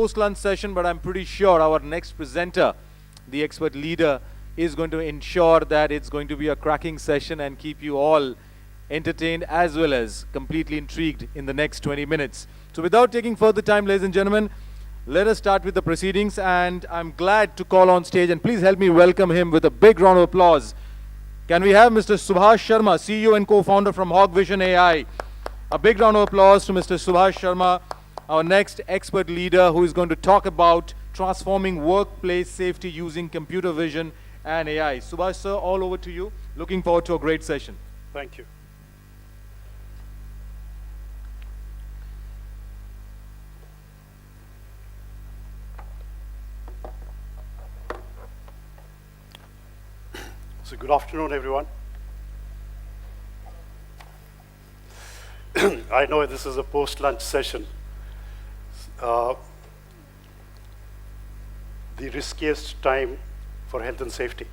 Post-lunch session, but I'm pretty sure our next presenter, the expert leader, is going to ensure that it's going to be a cracking session and keep you all entertained as well as completely intrigued in the next 20 minutes. So without taking further time, ladies and gentlemen, let us start with the proceedings, and I'm glad to call on stage, and please help me welcome him with a big round of applause. Can we have Mr. Subhash Sharma, CEO and co-founder from Hawkvision AI. A big round of applause to Mr. Subhash Sharma, our next expert leader who is going to talk about transforming workplace safety using computer vision and AI. Subhash sir, all over to you. Looking forward to a great session. Thank you. So good afternoon, everyone. I know this is a post-lunch session. The riskiest time for health and safety.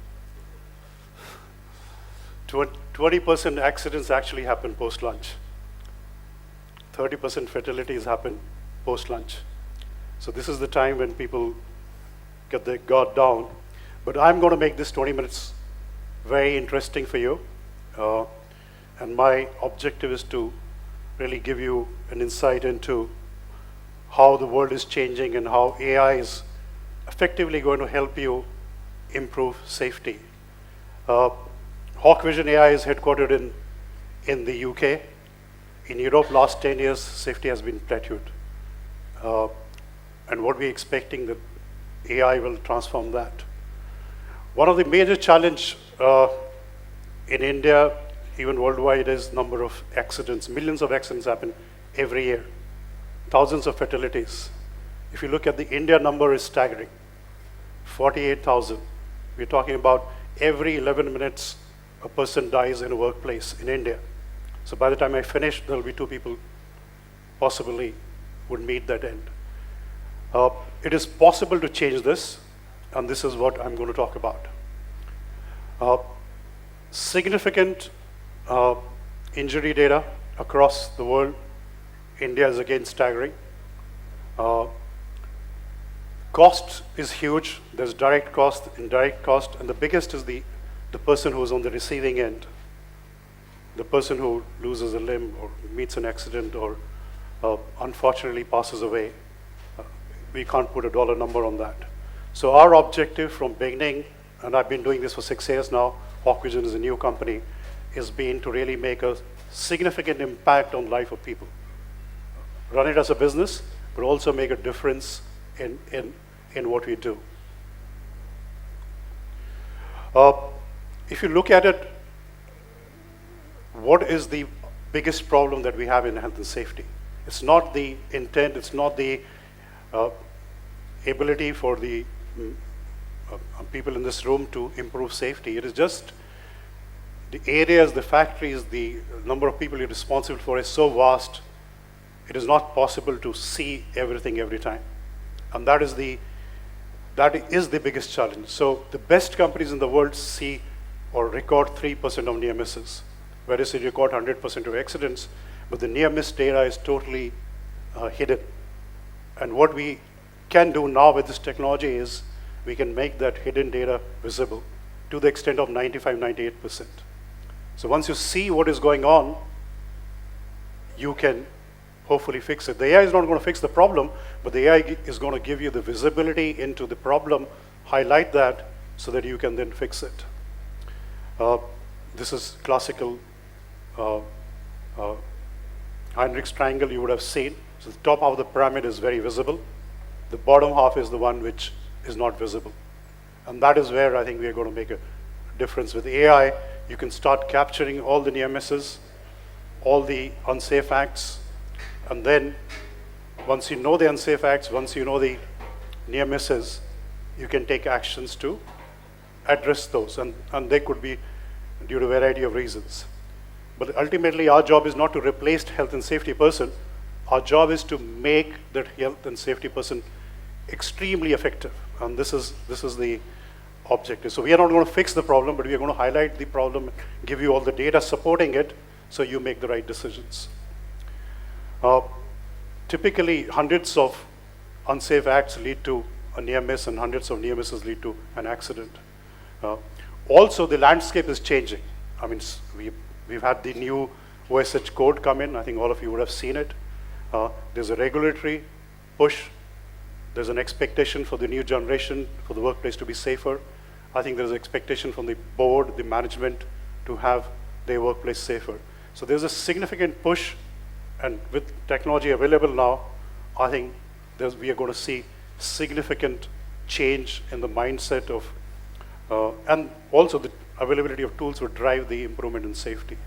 20% accidents actually happen post-lunch. 30% fatalities happen post-lunch. So this is the time when people get their guard down. But I'm going to make this 20 minutes very interesting for you. And my objective is to really give you an insight into how the world is changing and how AI is effectively going to help you improve safety. Hawkvision AI is headquartered in the UK. In Europe, last 10 years, safety has been plateaued. And what we're expecting that AI will transform that. One of the major challenge in India, even worldwide, is number of accidents. Millions of accidents happen every year. Thousands of fatalities. If you look at the India number, is staggering. 48,000. We're talking about every 11 minutes a person dies in a workplace in India. So by the time I finish, there'll be 2 people possibly would meet that end. It is possible to change this, and this is what I'm going to talk about. Significant injury data across the world. India is again staggering. Cost is huge. There's direct cost, indirect cost, and the biggest is the person who's on the receiving end, the person who loses a limb or meets an accident or unfortunately passes away. We can't put a dollar number on that. So our objective from beginning, and I've been doing this for 6 years now, Hawkvision is a new company, is been to really make a significant impact on life of people. Run it as a business, but also make a difference in what we do. If you look at it, what is the biggest problem that we have in health and safety? It's not the intent, it's not the ability for the people in this room to improve safety. It is just the areas, the factories, the number of people you're responsible for is so vast, it is not possible to see everything every time. And that is the biggest challenge. So the best companies in the world see or record 3% of near misses, whereas they record 100% of accidents, but the near miss data is totally hidden. And what we can do now with this technology is we can make that hidden data visible to the extent of 95, 98%. So once you see what is going on, you can hopefully fix it. The AI is not going to fix the problem, but the AI is going to give you the visibility into the problem, highlight that, so that you can then fix it. This is classical Heinrich's triangle you would have seen. So the top half of the pyramid is very visible. The bottom half is the one which is not visible. And that is where I think we are going to make a difference. With AI, you can start capturing all the near misses, all the unsafe acts, and then once you know the unsafe acts, once you know the near misses, you can take actions to address those. And they could be due to a variety of reasons. But ultimately, our job is not to replace health and safety person. Our job is to make that health and safety person extremely effective. And this is the objective. So we are not going to fix the problem, but we are going to highlight the problem, give you all the data supporting it, so you make the right decisions. Typically, hundreds of unsafe acts lead to a near miss, and hundreds of near misses lead to an accident. Also, the landscape is changing. I mean, we've had the new OSH code come in. I think all of you would have seen it. There's a regulatory push. There's an expectation for the new generation for the workplace to be safer. I think there's an expectation from the board, the management, to have their workplace safer. So there's a significant push, and with technology available now, I think we are going to see significant change in the mindset of, and also the availability of tools would drive the improvement in safety.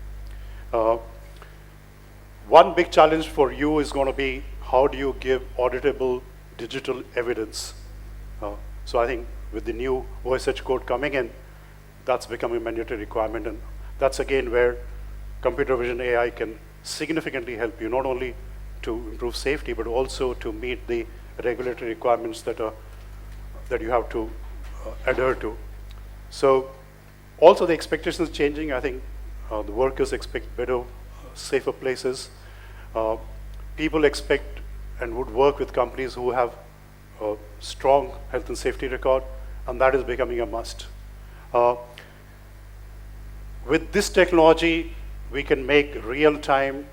One big challenge for you is going to be, how do you give auditable digital evidence? So I think with the new OSH code coming in, that's becoming a mandatory requirement, and that's again where computer vision AI can significantly help you, not only to improve safety, but also to meet the regulatory requirements that you have to adhere to. So also the expectations changing. I think the workers expect better, safer places. People expect and would work with companies who have a strong health and safety record, and that is becoming a must. With this technology, we can make real-time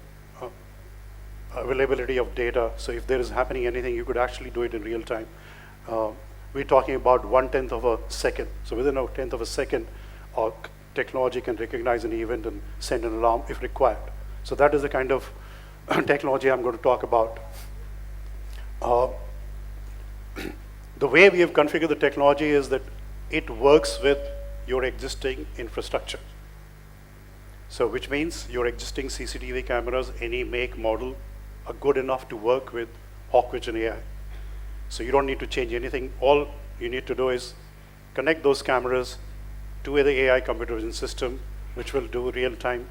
availability of data. So if there is happening anything, you could actually do it in real time. We're talking about 1/10 of a second. So within 1/10 of a second, our technology can recognize an event and send an alarm if required. So that is the kind of technology I'm going to talk about. The way we have configured the technology is that it works with your existing infrastructure. So which means your existing CCTV cameras, any make, model, are good enough to work with Hawkvision AI. So you don't need to change anything. All you need to do is connect those cameras to the AI computer vision system, which will do real-time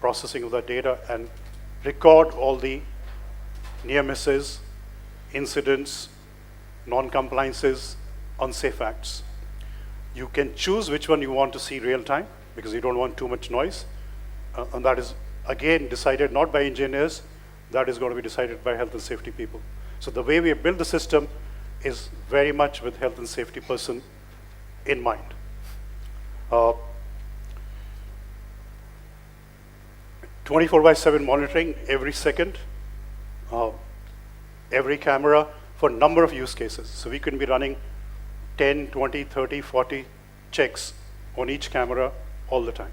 processing of the data and record all the near misses, incidents, non-compliances, unsafe acts. You can choose which one you want to see real-time, because you don't want too much noise. And that is, again, decided not by engineers. That is going to be decided by health and safety people. So the way we build the system is very much with health and safety person in mind. 24/7 monitoring every second, every camera, for a number of use cases. So we can be running 10, 20, 30, 40 checks on each camera all the time.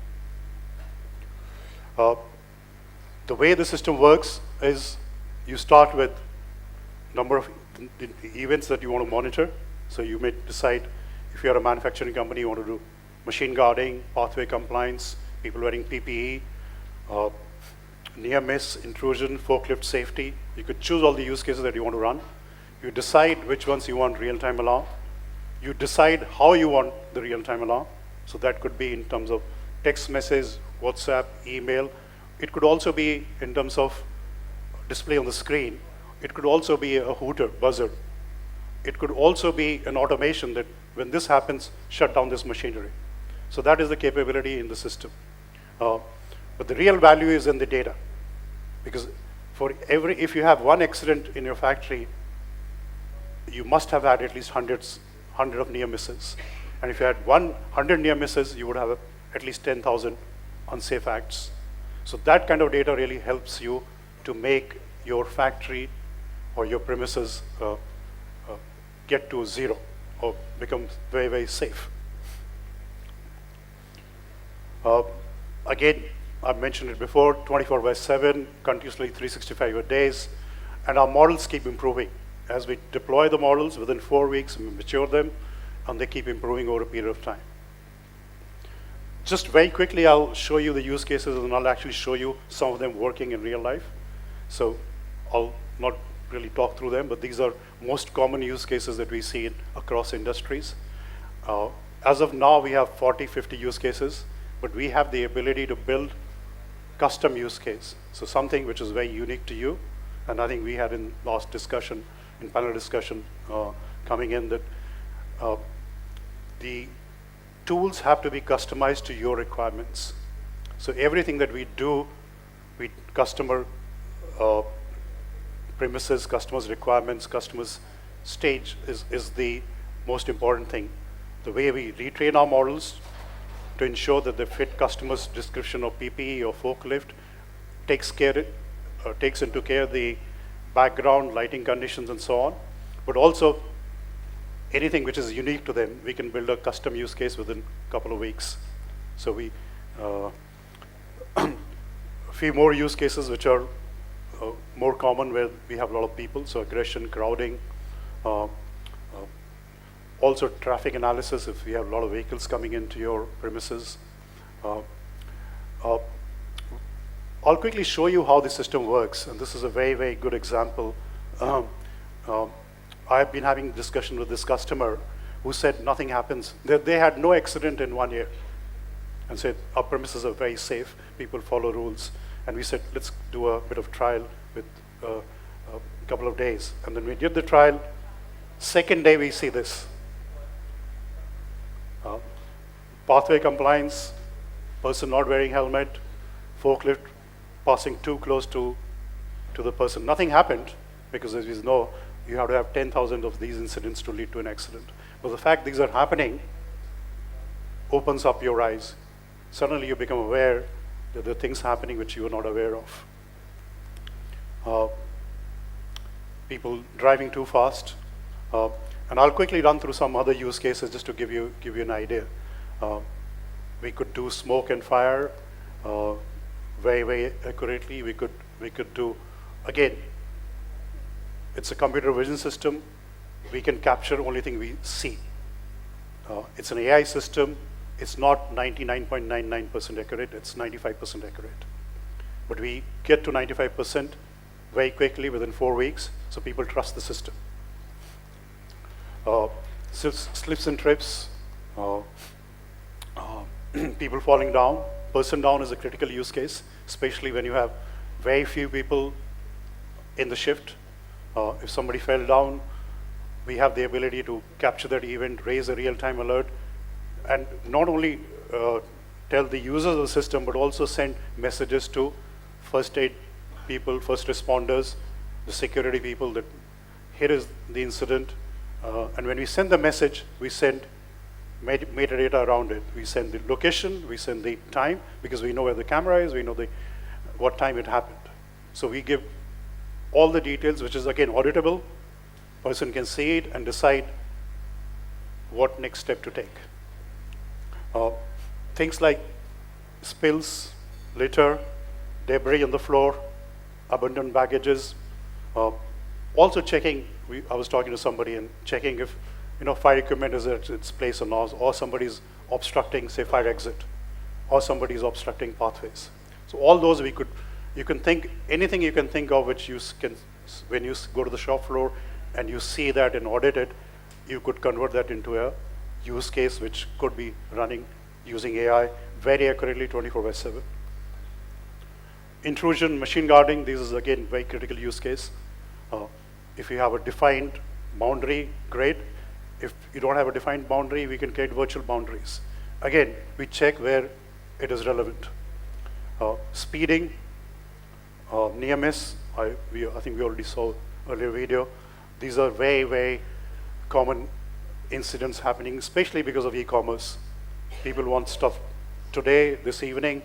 The way the system works is you start with number of events that you want to monitor. So you may decide, if you're a manufacturing company, you want to do machine guarding, pathway compliance, people wearing PPE, near miss, intrusion, forklift safety. You could choose all the use cases that you want to run. You decide which ones you want real-time alarm. You decide how you want the real-time alarm. So that could be in terms of text message, WhatsApp, email. It could also be in terms of display on the screen. It could also be a hooter, buzzer. It could also be an automation that when this happens, shut down this machinery. So that is the capability in the system. But the real value is in the data. Because if you have one accident in your factory, you must have had at least 100 of near misses. And if you had 100 near misses, you would have at least 10,000 unsafe acts. So that kind of data really helps you to make your factory or your premises get to zero or become very, very safe. Again, I've mentioned it before, 24/7, continuously 365 days, and our models keep improving. As we deploy the models, within 4 weeks, we mature them, and they keep improving over a period of time. Just very quickly, I'll show you the use cases, and I'll actually show you some of them working in real life. So I'll not really talk through them, but these are most common use cases that we see across industries. As of now, we have 40, 50 use cases, but we have the ability to build custom use case. So something which is very unique to you, and I think we had in last discussion, in panel discussion coming in, that the tools have to be customized to your requirements. So everything that we do, customer premises, customers' requirements, customers' stage is the most important thing. The way we retrain our models to ensure that they fit customers' description of PPE or forklift, takes into care the background, lighting conditions, and so on. But also, anything which is unique to them, we can build a custom use case within a couple of weeks. So we, a few more use cases which are more common where we have a lot of people, so aggression, crowding, also traffic analysis if we have a lot of vehicles coming into your premises. I'll quickly show you how the system works, and this is a very, very good example. I've been having a discussion with this customer who said nothing happens. They had no accident in 1 year and said, our premises are very safe, people follow rules. And we said, let's do a bit of trial with a couple of days. And then we did the trial. Second day, we see this. Pathway compliance, person not wearing helmet, forklift passing too close to the person. Nothing happened, because as you know, you have to have 10,000 of these incidents to lead to an accident. But the fact these are happening opens up your eyes. Suddenly you become aware that there are things happening which you were not aware of. People driving too fast. And I'll quickly run through some other use cases just to give you an idea. We could do smoke and fire very, very accurately. We could do, again, it's a computer vision system. We can capture only thing we see. It's an AI system. It's not 99.99% accurate, it's 95% accurate. But we get to 95% very quickly within 4 weeks, so people trust the system. Slips and trips, people falling down. Person down is a critical use case, especially when you have very few people in the shift. If somebody fell down, we have the ability to capture that event, raise a real-time alert, and not only tell the users of the system, but also send messages to first aid people, first responders, the security people that here is the incident. And when we send the message, we send metadata around it. We send the location, we send the time, because we know where the camera is, we know what time it happened. So we give all the details, which is again auditable. Person can see it and decide what next step to take. Things like spills, litter, debris on the floor, abandoned baggages. Also checking, I was talking to somebody and checking if fire equipment is at its place or not, or somebody's obstructing, say, fire exit, or somebody's obstructing pathways. So all those you can think, anything you can think of which you can, when you go to the shop floor and you see that and audit it, you could convert that into a use case which could be running using AI very accurately 24/7. Intrusion, machine guarding, this is again very critical use case. If you have a defined boundary, great. If you don't have a defined boundary, we can create virtual boundaries. Again, we check where it is relevant. Speeding, near miss, I think we already saw earlier video. These are very, very common incidents happening, especially because of e-commerce. People want stuff today, this evening,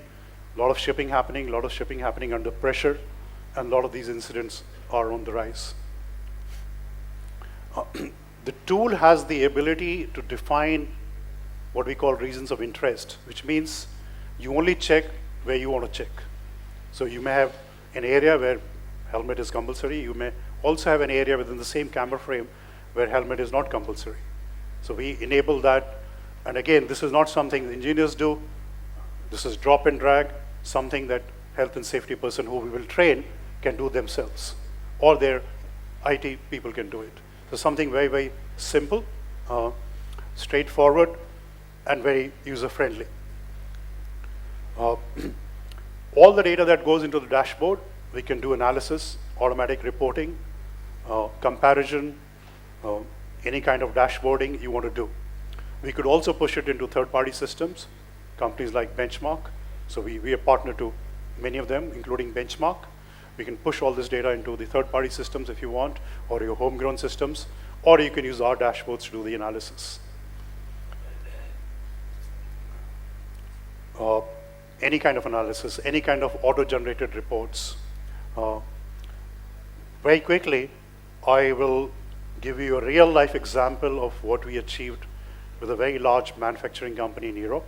a lot of shipping happening under pressure, and a lot of these incidents are on the rise. The tool has the ability to define what we call reasons of interest, which means you only check where you want to check. So you may have an area where helmet is compulsory. You may also have an area within the same camera frame where helmet is not compulsory. So we enable that. And again, this is not something the engineers do. This is drop and drag, something that health and safety person who we will train can do themselves, or their IT people can do it. So something very, very simple, straightforward, and very user-friendly. All the data that goes into the dashboard, we can do analysis, automatic reporting, comparison, any kind of dashboarding you want to do. We could also push it into third-party systems, companies like Benchmark. So we are partner to many of them, including Benchmark. We can push all this data into the third-party systems if you want, or your homegrown systems, or you can use our dashboards to do the analysis. Any kind of analysis, any kind of auto-generated reports. Very quickly, I will give you a real-life example of what we achieved with a very large manufacturing company in Europe.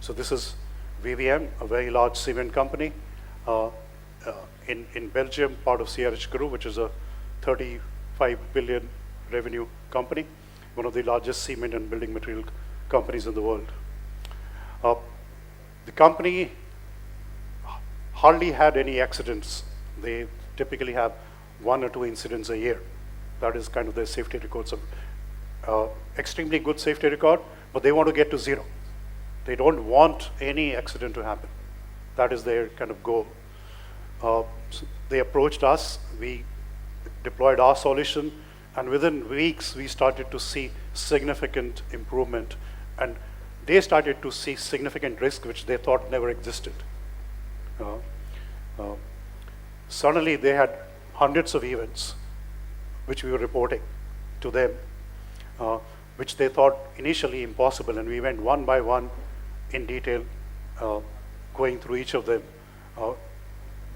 So this is VVM, a very large cement company in Belgium, part of CRH Group, which is a 35 billion revenue company, one of the largest cement and building material companies in the world. The company hardly had any accidents. They typically have 1 or 2 incidents a year. That is kind of their safety records. Extremely good safety record, but they want to get to 0. They don't want any accident to happen. That is their kind of goal. So they approached us, we deployed our solution, and within weeks we started to see significant improvement, and they started to see significant risk which they thought never existed. Suddenly they had hundreds of events which we were reporting to them, which they thought initially impossible, and we went one by one in detail, going through each of them.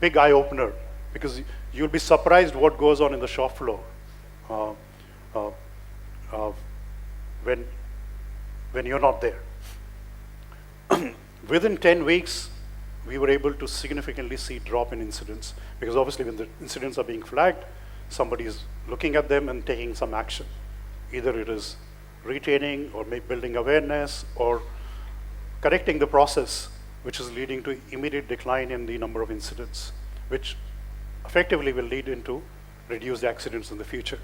Big eye-opener, because you'll be surprised what goes on in the shop floor when you're not there. Within 10 weeks, we were able to significantly see drop in incidents, because obviously when the incidents are being flagged, somebody is looking at them and taking some action. Either it is retaining or maybe building awareness or correcting the process, which is leading to immediate decline in the number of incidents, which effectively will lead into reduced accidents in the future.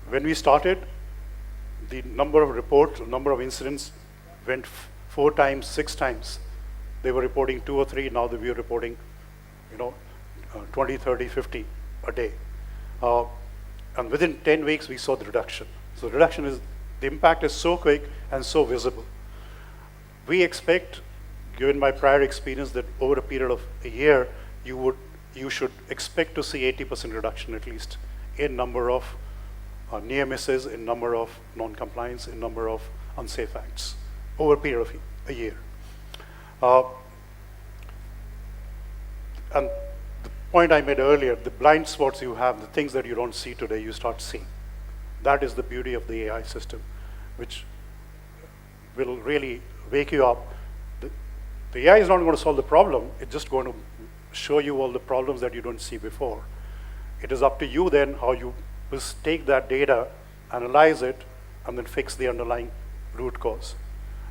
When we started, the number of reports, number of incidents went 4 times, 6 times. They were reporting 2 or 3, now we are reporting 20, 30, 50 a day. And within 10 weeks, we saw the reduction. So the impact is so quick and so visible. We expect, given my prior experience, that over a period of a year, you should expect to see 80% reduction at least in number of near misses, in number of non-compliance, in number of unsafe acts over a period of a year. And the point I made earlier, the blind spots you have, the things that you don't see today, you start seeing. That is the beauty of the AI system, which will really wake you up. The AI is not going to solve the problem, it's just going to show you all the problems that you don't see before. It is up to you then how you will take that data, analyze it, and then fix the underlying root cause.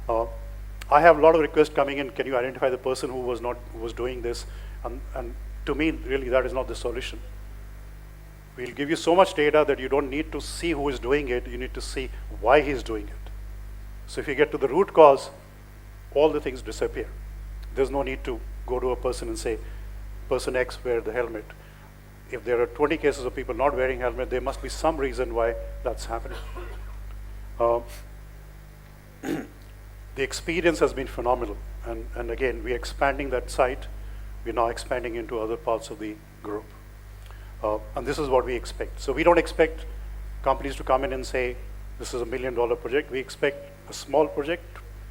I have a lot of requests coming in, can you identify the person who was doing this? And to me, really, that is not the solution. We'll give you so much data that you don't need to see who is doing it, you need to see why he's doing it. So if you get to the root cause, all the things disappear. There's no need to go to a person and say, person X wear the helmet. If there are 20 cases of people not wearing helmet, there must be some reason why that's happening. The experience has been phenomenal. And again, we're expanding that site. We're now expanding into other parts of the group. And this is what we expect. So we don't expect companies to come in and say, this is $1 million project. We expect a small project,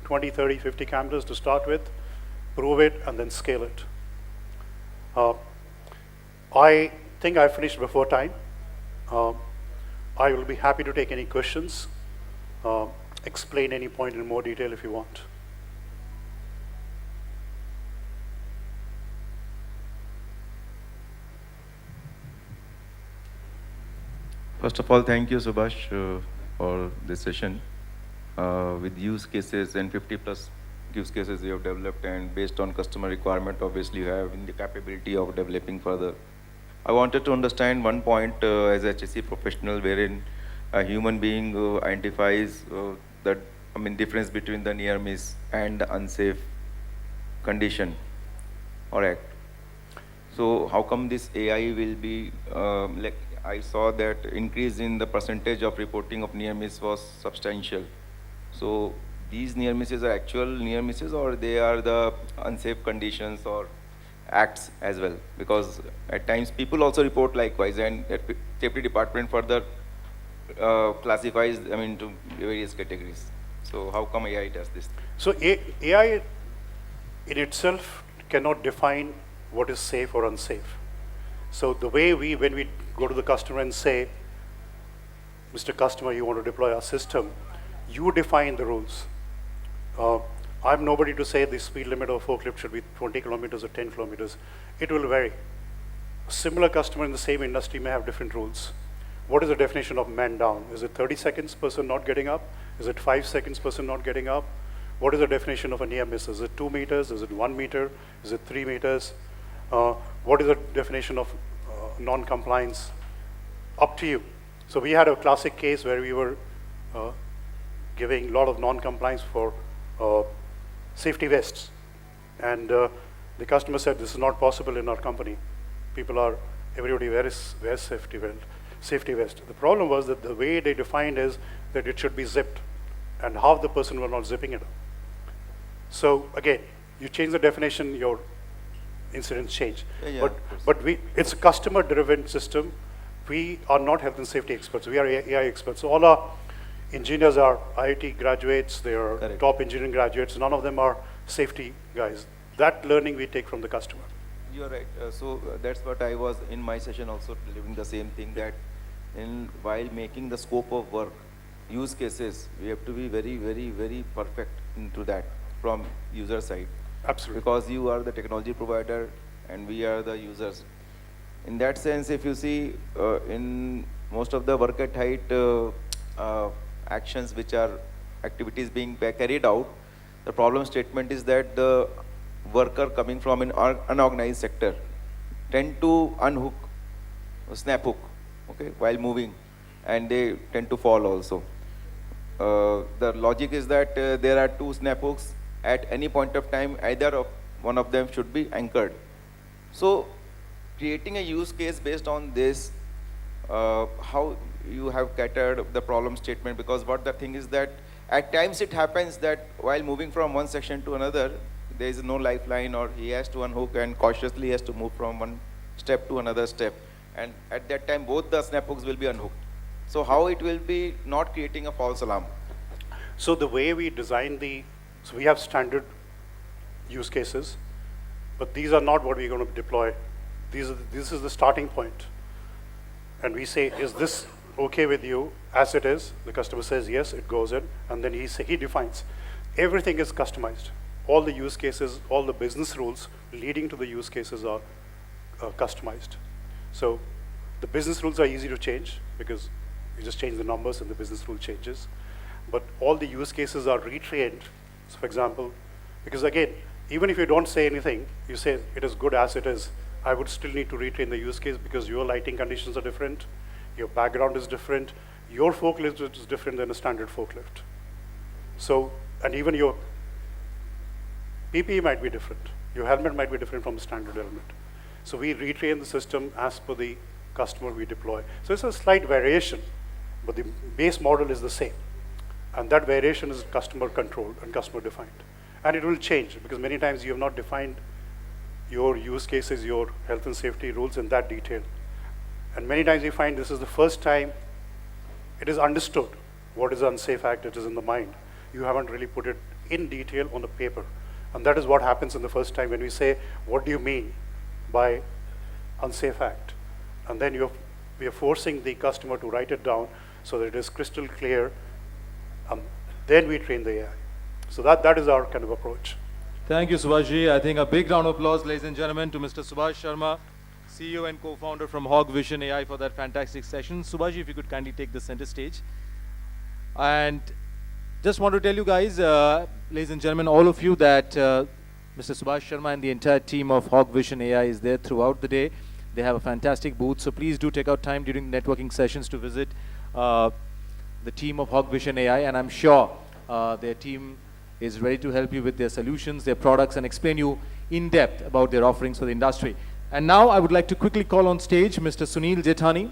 20, 30, 50 cameras to start with, prove it, and then scale it. I think I finished before time. I will be happy to take any questions, explain any point in more detail if you want. First of all, thank you, Subhash, for this session. With use cases and 50 plus use cases you have developed, and based on customer requirement, obviously you have the capability of developing further. I wanted to understand one point as a HSE professional, wherein a human being identifies difference between the near miss and the unsafe condition or act. So how come this AI will be like? I saw that increase in the percentage of reporting of near miss was substantial. So these near misses are actual near misses, or they are the unsafe conditions, or acts as well, because at times people also report likewise, and safety department further classifies them into various categories. So how come AI does this? So AI in itself cannot define what is safe or unsafe. So the way when we go to the customer and say, Mr. Customer, you want to deploy our system, you define the rules. I'm nobody to say the speed limit of a forklift should be 20 kilometers or 10 kilometers. It will vary. A similar customer in the same industry may have different rules. What is the definition of man down? Is it 30 seconds person not getting up? Is it 5 seconds person not getting up? What is the definition of a near miss? Is it 2 meters? Is it 1 meter? Is it 3 meters? What is the definition of non-compliance? Up to you. So we had a classic case where we were giving a lot of non-compliance for safety vests. And the customer said, this is not possible in our company. Everybody wears safety vest. The problem was that the way they defined is that it should be zipped, and half the person were not zipping it up. So again, you change the definition, your incidents change. But it's a customer-driven system. We are not health and safety experts. We are AI experts. So all our engineers are IIT graduates. They are Correct. Top engineering graduates. None of them are safety guys. That learning we take from the customer. You're right. That's what I was in my session also delivering the same thing, that while making the scope of work, use cases, we have to be very, very, very perfect into that from user side. Absolutely. Because you are the technology provider and we are the users. In that sense, if you see in most of the work at height actions which are activities being carried out, the problem statement is that the worker coming from an unorganized sector tend to unhook, snap hook, okay, while moving, and they tend to fall also. The logic is that there are two snap hooks. At any point of time, either of one of them should be anchored. So creating a use case based on this, how you have catered the problem statement, because what the thing is that at times it happens that while moving from one section to another, there is no lifeline, or he has to unhook and cautiously has to move from one step to another step. And at that time, both the snap hooks will be unhooked. So how it will be not creating a false alarm? So the way we design so we have standard use cases, but these are not what we're going to deploy. This is the starting point. And we say, is this okay with you as it is? The customer says yes, it goes in, and then he defines. Everything is customized. All the use cases, all the business rules leading to the use cases are customized. So the business rules are easy to change because you just change the numbers and the business rule changes. But all the use cases are retrained. So for example, because again, even if you don't say anything, you say it is good as it is, I would still need to retrain the use case because your lighting conditions are different, your background is different, your forklift is different than a standard forklift. So, and even your PPE might be different. Your helmet might be different from the standard helmet. So we retrain the system as per the customer we deploy. So it's a slight variation, but the base model is the same. And that variation is customer controlled and customer defined. And it will change because many times you have not defined your use cases, your health and safety rules in that detail. And many times you find this is the first time it is understood what is unsafe act, it is in the mind. You haven't really put it in detail on the paper. And that is what happens in the first time when we say, what do you mean by unsafe act? And then we are forcing the customer to write it down so that it is crystal clear. Then we train the AI. So that is our kind of approach. Thank you, Subhashji. I think a big round of applause, ladies and gentlemen, to Mr. Subhash Sharma, CEO and co-founder from Hawkvision AI, for that fantastic session. Subhashji, if you could kindly take the center stage. And just want to tell you guys, ladies and gentlemen, all of you, that Mr. Subhash Sharma and the entire team of Hawkvision AI is there throughout the day. They have a fantastic booth, so please do take out time during the networking sessions to visit the team of Hawkvision AI, and I'm sure their team is ready to help you with their solutions, their products, and explain you in depth about their offerings for the industry. And now I would like to quickly call on stage Mr. Sunil Jethani,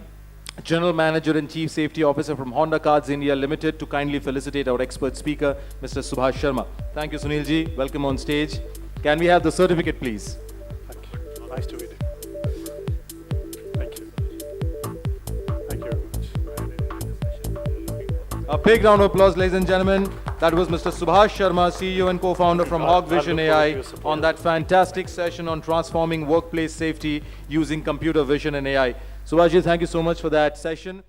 General Manager and Chief Safety Officer from Honda Cars India Limited, to kindly felicitate our expert speaker, Mr. Subhash Sharma. Thank you, Sunil ji. Welcome on stage. Can we have the certificate, please? Thank you. A big round of applause, ladies and gentlemen. That was Mr. Subhash Sharma, CEO and co-founder from I look Hawkvision forward to AI, your support. on that fantastic session on transforming workplace safety using computer vision and AI. Subhashji, thank you so much for that session.